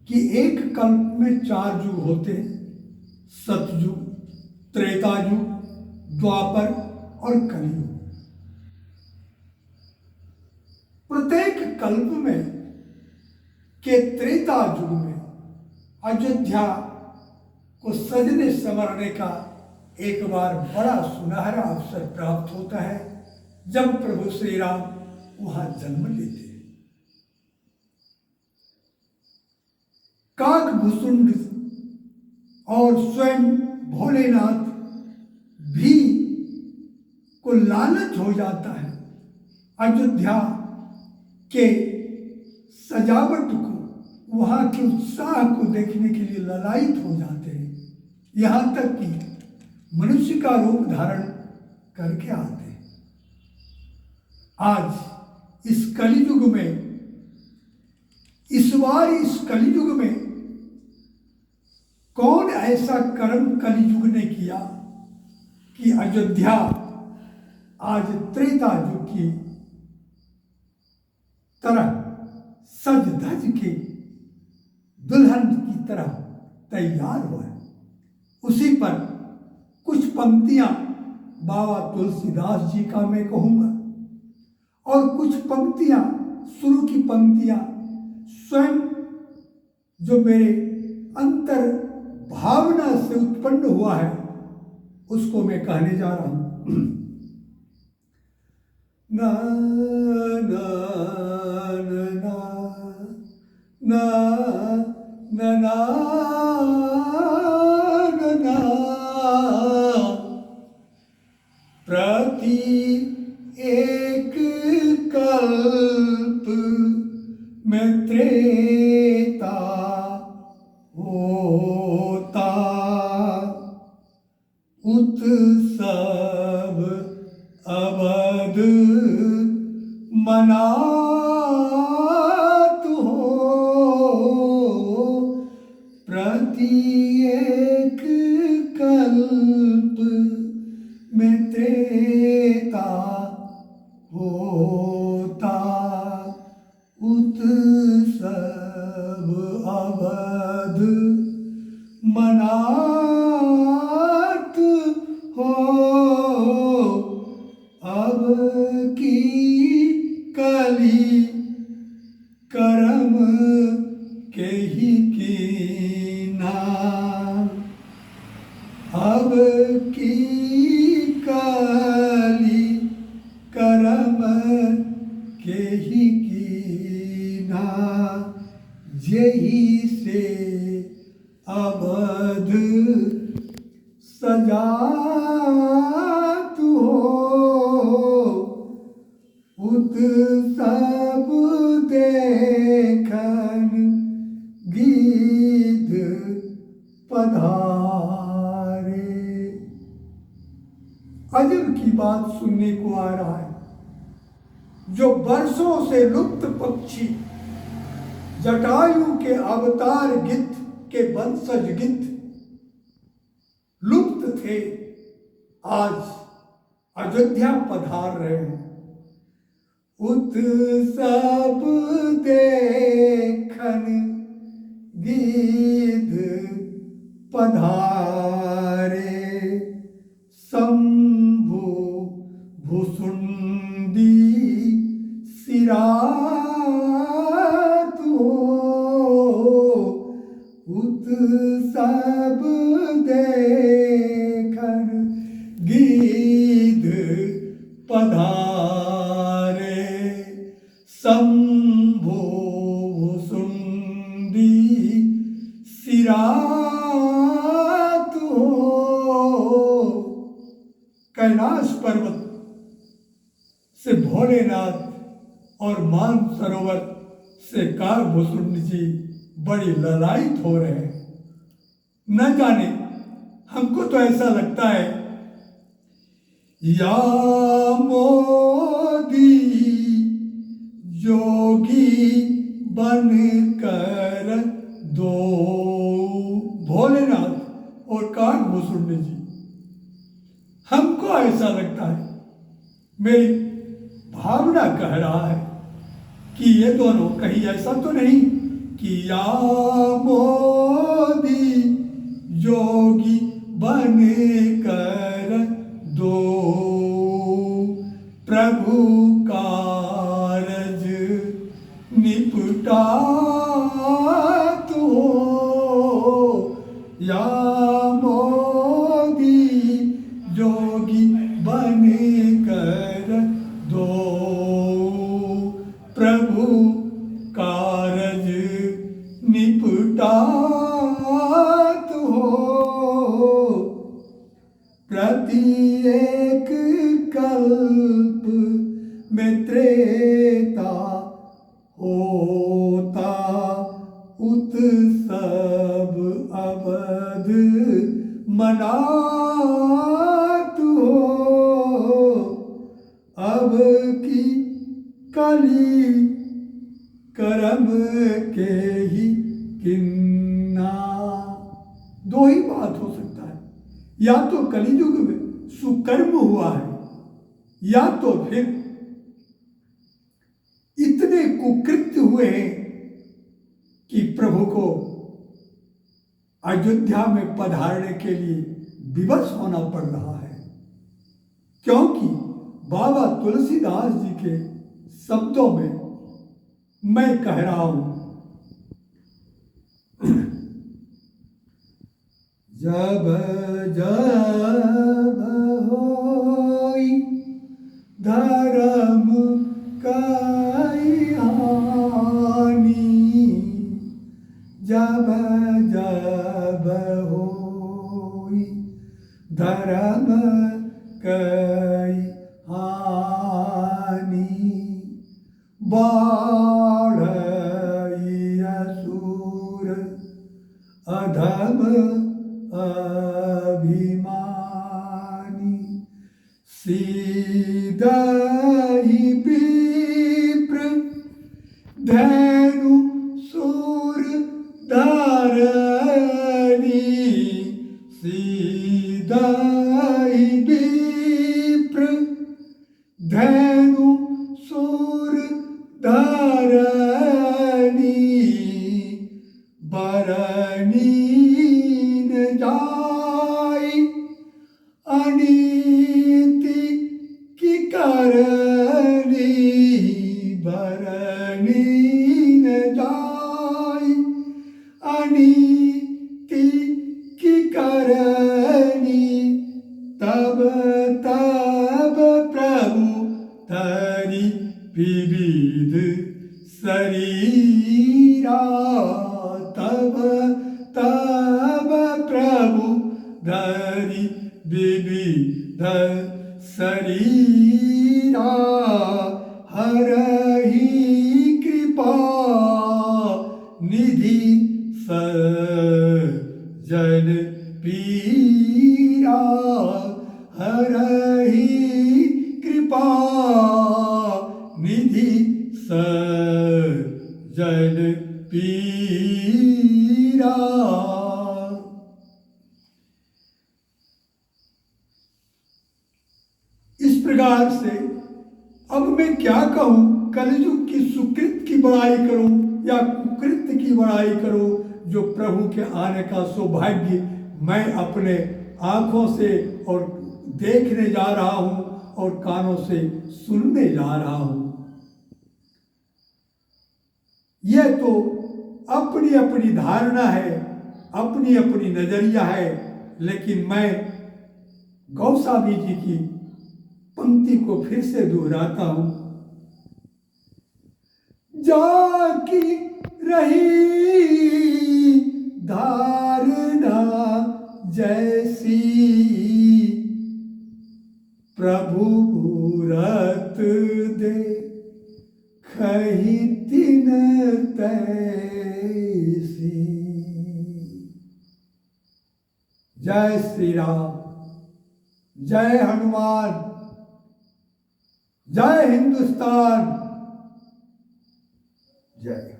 कि एक कल्प में 4 युग होते हैं, सतयुग, त्रेता युग, द्वापर और कलयुग। प्रत्येक कल्प में के त्रेता युग में अयोध्या को सजने संवरने का एक बार बड़ा सुनहरा अवसर प्राप्त होता है, जब प्रभु श्री राम वहां जन्म लेते हैं। काकभूषुंड और स्वयं भोलेनाथ भी को लालच हो जाता है, अयोध्या के सजावट को, वहां के उत्साह को देखने के लिए ललायित हो जाते हैं, यहाँ तक कि मनुष्य का रूप धारण करके आते हैं। आज इस कलियुग में, इस बार इस कलियुग में कौन ऐसा कर्म कलियुग ने किया कि अयोध्या आज त्रेता युग की तरह सज धज के दुल्हन की तरह तैयार हुआ है। उसी पर कुछ पंक्तियां बाबा तुलसीदास जी का मैं कहूँगा, और कुछ पंक्तियां, शुरू की पंक्तियां स्वयं जो मेरे अंतर भावना से उत्पन्न हुआ है उसको मैं कहने जा रहा हूं। ना ना ना ना ना ना ना प्रति एक कल्प में त्रेता होता, उत्सव अवध मनात हो, प्रति एक कल्प में त्रेता होता, उत्सव अवध मनात हो, अब की कली करम के ही कीना, अब की कली करम के ही कीना, यही से अवध सजात हो, उत्सव देखन गीत पधारे। अजब की बात सुनने को आ रहा है, जो वर्षों से लुप्त पक्षी जटायु के अवतार गिद्ध के वंशज गिद्ध लुप्त थे, आज अयोध्या पधार रहे हैं। उत्सव देखन गीत पधारे, शंभु भुसुंडी सिरात हो, उत्सव देखन गीत पधारे, शंभु भुसुंडी सिरात हो। कैलाश पर्वत से भोलेनाथ और मानसरोवर से काकभूषुंड जी बड़ी ललायित हो रहे हैं। न जाने, हमको तो ऐसा लगता है या मोदी जोगी बन कर दो, भोलेनाथ और काकभूषुंड जी, हमको ऐसा लगता है, मेरी भावना कह रहा है कि ये दोनों कहीं ऐसा तो नहीं किया मोदी जोगी बने कर दो, प्रभु कारज निपटा तो या मोदी जोगी बने कर दो, प्रभु कारज निपटा तो प्रत्येक कल्प में त्रेता होता उत्सव अवध मनात हो, अब की कली कर्म के ही किन्ना। दो ही बात हो सकता है, या तो कलियुग में सुकर्म हुआ है, या तो फिर इतने कुकृत्य हुए हैं कि प्रभु को अयोध्या में पधारने के लिए विवश होना पड़ रहा है। क्योंकि बाबा तुलसीदास जी के शब्दों में मैं कह रहा हूं, जब जब होई धर्म काई हानि, जब जब होई धर्म काई हानि, बाढ़ई असुर अधम अभिमानी, सीधहि विप्र धनु सूर धारणी, सीधहि विप्र धनु सूर धारणी, बरनी न जाय अनीति की करनी, बरनी न जाय अनीति की करनी, तब तब प्रभु धरि विविध शरीरा, तब तब प्रभु धरि विविध शरीरा, हरहि कृपा निधि सज्जन पीरा, हरहि कृपा निधि सज्जन पीरा। इस प्रकार से अब मैं क्या कहूं, कलयुग की सुकृत की बड़ाई करूं या कुकृत्य की बड़ाई करूं, जो प्रभु के आने का सौभाग्य मैं अपने आंखों से और देखने जा रहा हूं और कानों से सुनने जा रहा हूं। यह तो अपनी अपनी धारणा है, अपनी अपनी नजरिया है, लेकिन मैं गौस्वामी जी की पंक्ति को फिर से दोहराता हूं, जाकी रही धारणा जैसी, प्रभु मूरत दे खही तिन तैसी। जय श्री राम, जय हनुमान, जय हिंदुस्तान, जय।